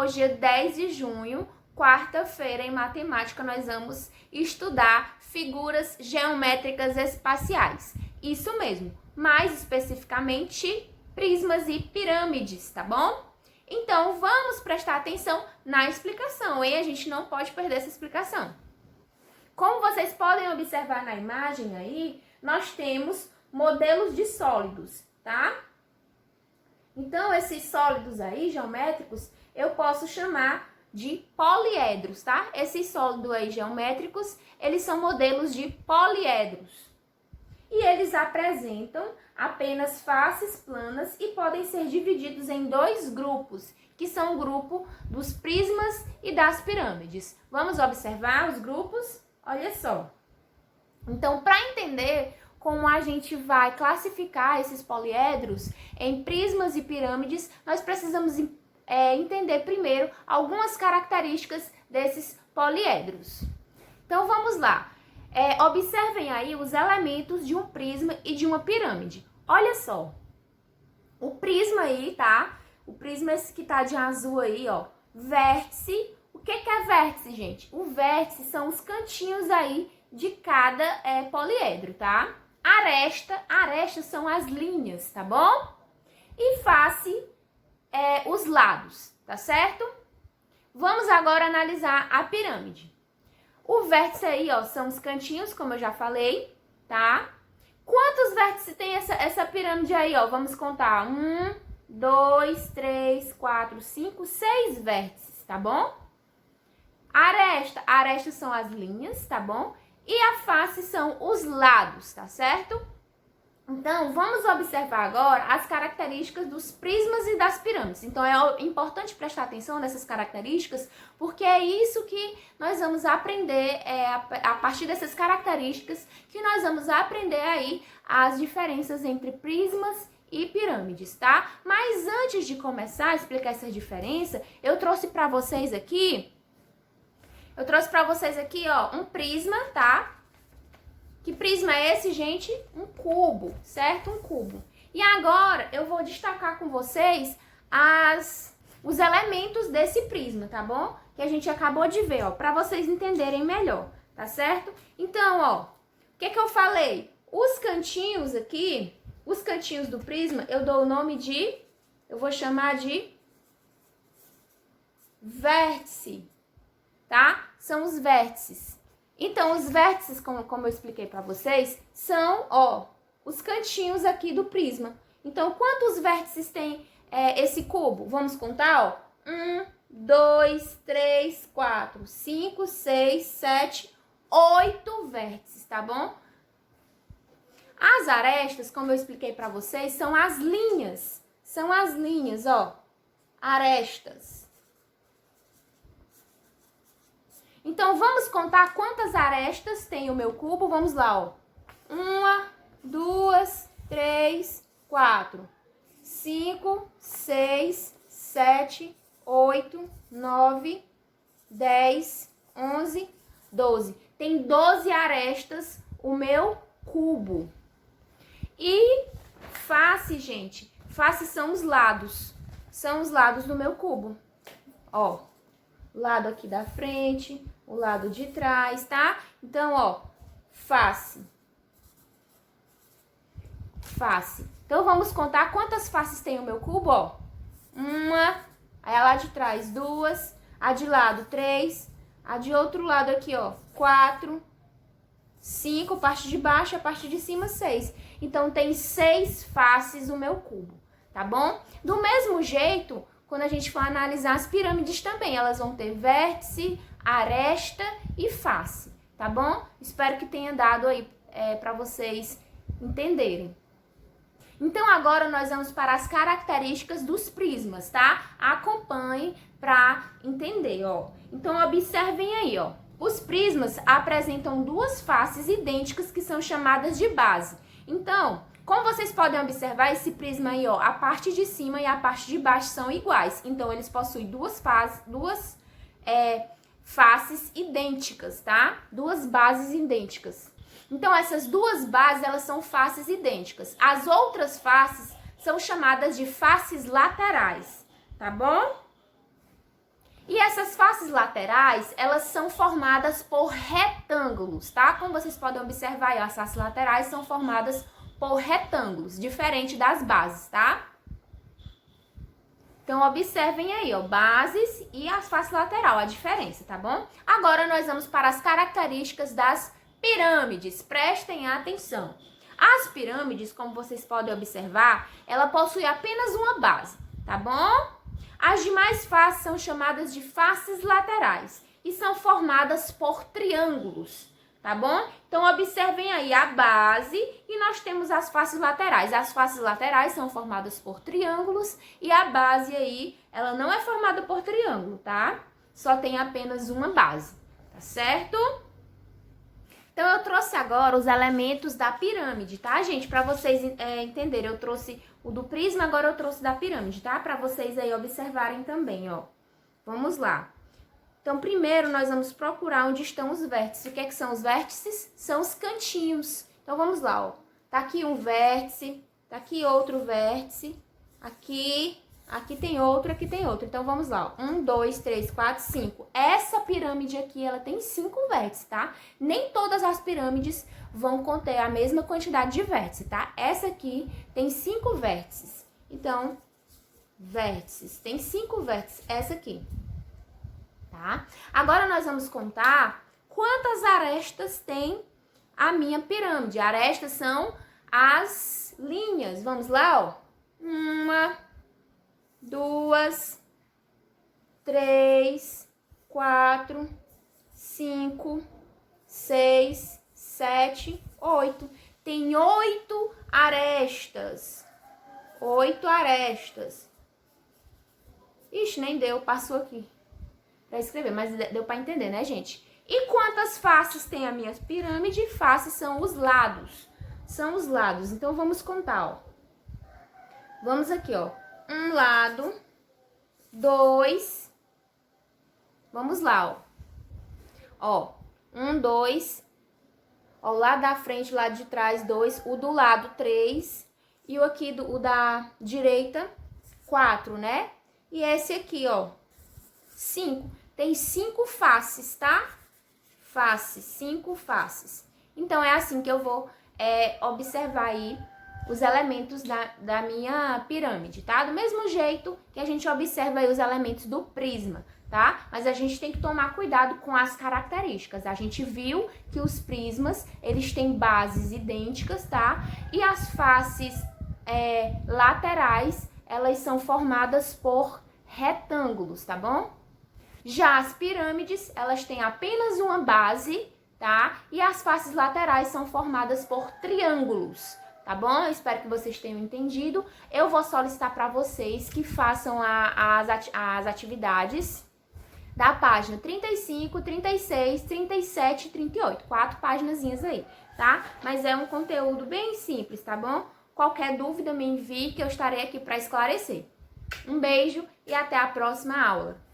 Hoje é 10 de junho, quarta-feira, em matemática, nós vamos estudar figuras geométricas espaciais. Isso mesmo, mais especificamente, prismas e pirâmides, tá bom? Então, vamos prestar atenção na explicação, hein? A gente não pode perder essa explicação. Como vocês podem observar na imagem aí, nós temos modelos de sólidos, tá? Então, esses sólidos aí, geométricos, eu posso chamar de poliedros, tá? Esses sólidos aí geométricos, eles são modelos de poliedros. E eles apresentam apenas faces planas e podem ser divididos em dois grupos, que são o grupo dos prismas e das pirâmides. Vamos observar os grupos? Olha só. Então, para entender como a gente vai classificar esses poliedros em prismas e pirâmides, nós precisamos entender primeiro algumas características desses poliedros. Então, vamos lá. Observem aí os elementos de um prisma e de uma pirâmide. Olha só. O prisma aí, tá? O prisma esse que tá de azul aí, ó. Vértice. O que é vértice, gente? O vértice são os cantinhos aí de cada poliedro, tá? Aresta são as linhas, tá bom? E face, os lados, tá certo? Vamos agora analisar a pirâmide. O vértice aí, ó, são os cantinhos, como eu já falei, tá? Quantos vértices tem essa pirâmide aí, ó? Vamos contar. 1, 2, 3, 4, 5, 6 vértices, tá bom? Aresta são as linhas, tá bom? E a face são os lados, tá certo? Então, vamos observar agora as características dos prismas e das pirâmides. Então, é importante prestar atenção nessas características, porque é isso que nós vamos aprender, a partir dessas características, que nós vamos aprender aí as diferenças entre prismas e pirâmides, tá? Mas antes de começar a explicar essa diferença, eu trouxe para vocês aqui, ó, um prisma, tá? Que prisma é esse, gente? Um cubo, certo? Um cubo. E agora eu vou destacar com vocês os elementos desse prisma, tá bom? Que a gente acabou de ver, ó, para vocês entenderem melhor, tá certo? Então, ó, o que eu falei? Os cantinhos aqui, os cantinhos do prisma, eu dou o nome de, eu vou chamar de vértice, tá? São os vértices. Então, os vértices, como eu expliquei para vocês, são, ó, os cantinhos aqui do prisma. Então, quantos vértices tem esse cubo? Vamos contar, ó. 1, 2, 3, 4, 5, 6, 7, 8 vértices, tá bom? As arestas, como eu expliquei para vocês, são as linhas. São as linhas, ó. Arestas. Então, vamos contar quantas arestas tem o meu cubo. Vamos lá, ó. 1, 2, 3, 4, 5, 6, 7, 8, 9, 10, 11, 12. Tem 12 arestas o meu cubo. E face, gente. Face são os lados. São os lados do meu cubo. Ó, lado aqui da frente, o lado de trás, tá? Então, ó, face. Face. Então, vamos contar quantas faces tem o meu cubo, ó. 1, aí a lá de trás, 2, a de lado, 3, a de outro lado aqui, ó, 4, 5, parte de baixo, a parte de cima, 6. Então, tem 6 faces o meu cubo, tá bom? Do mesmo jeito, quando a gente for analisar as pirâmides também, elas vão ter vértice, aresta e face, tá bom? Espero que tenha dado aí para vocês entenderem. Então, agora nós vamos para as características dos prismas, tá? Acompanhem para entender, ó. Então, observem aí, ó. Os prismas apresentam duas faces idênticas que são chamadas de base. Então, como vocês podem observar, esse prisma aí, ó, a parte de cima e a parte de baixo são iguais. Então, eles possuem duas faces idênticas, tá? Duas bases idênticas. Então, essas duas bases, elas são faces idênticas. As outras faces são chamadas de faces laterais, tá bom? E essas faces laterais, elas são formadas por retângulos, tá? Como vocês podem observar aí, as faces laterais são formadas por retângulos, diferente das bases, tá? Então, observem aí, ó, bases e as faces lateral, a diferença, tá bom? Agora, nós vamos para as características das pirâmides. Prestem atenção. As pirâmides, como vocês podem observar, ela possui apenas uma base, tá bom? As demais faces são chamadas de faces laterais e são formadas por triângulos, tá bom? Então, observem aí a base e nós temos as faces laterais. As faces laterais são formadas por triângulos e a base aí, ela não é formada por triângulo, tá? Só tem apenas uma base, tá certo? Então, eu trouxe agora os elementos da pirâmide, tá, gente? Para vocês entenderem, eu trouxe o do prisma, agora eu trouxe da pirâmide, tá? Para vocês aí observarem também, ó. Vamos lá. Então, primeiro nós vamos procurar onde estão os vértices. O que é que são os vértices? São os cantinhos. Então, vamos lá, ó. Tá aqui um vértice, tá aqui outro vértice, aqui tem outro, aqui tem outro. Então, vamos lá, ó. 1, 2, 3, 4, 5. Essa pirâmide aqui, ela tem 5 vértices, tá? Nem todas as pirâmides vão conter a mesma quantidade de vértices, tá? Essa aqui tem 5 vértices. Então, vértices, tem 5 vértices, essa aqui, tá? Agora, nós vamos contar quantas arestas tem a minha pirâmide. Arestas são as linhas. Vamos lá, ó. 1, 2, 3, 4, 5, 6, 7, 8. Tem 8 arestas. 8 arestas. Ixi, nem deu, passou aqui pra escrever, mas deu pra entender, né, gente? E quantas faces tem a minha pirâmide? Faces são os lados. São os lados. Então, vamos contar, ó. Vamos aqui, ó. Um lado, 2. Vamos lá, ó. Ó, 1, 2. Ó, o lado da frente, o lado de trás, 2. O do lado, 3. E o aqui, o da direita, 4, né? E esse aqui, ó, 5. Tem 5 faces, tá? Faces, 5 faces. Então, é assim que eu vou observar aí os elementos da minha pirâmide, tá? Do mesmo jeito que a gente observa aí os elementos do prisma, tá? Mas a gente tem que tomar cuidado com as características. A gente viu que os prismas, eles têm bases idênticas, tá? E as faces laterais, elas são formadas por retângulos, tá bom? Já as pirâmides, elas têm apenas uma base, tá? E as faces laterais são formadas por triângulos, tá bom? Eu espero que vocês tenham entendido. Eu vou solicitar para vocês que façam as atividades da página 35, 36, 37 e 38. 4 páginazinhas aí, tá? Mas é um conteúdo bem simples, tá bom? Qualquer dúvida me envie que eu estarei aqui para esclarecer. Um beijo e até a próxima aula.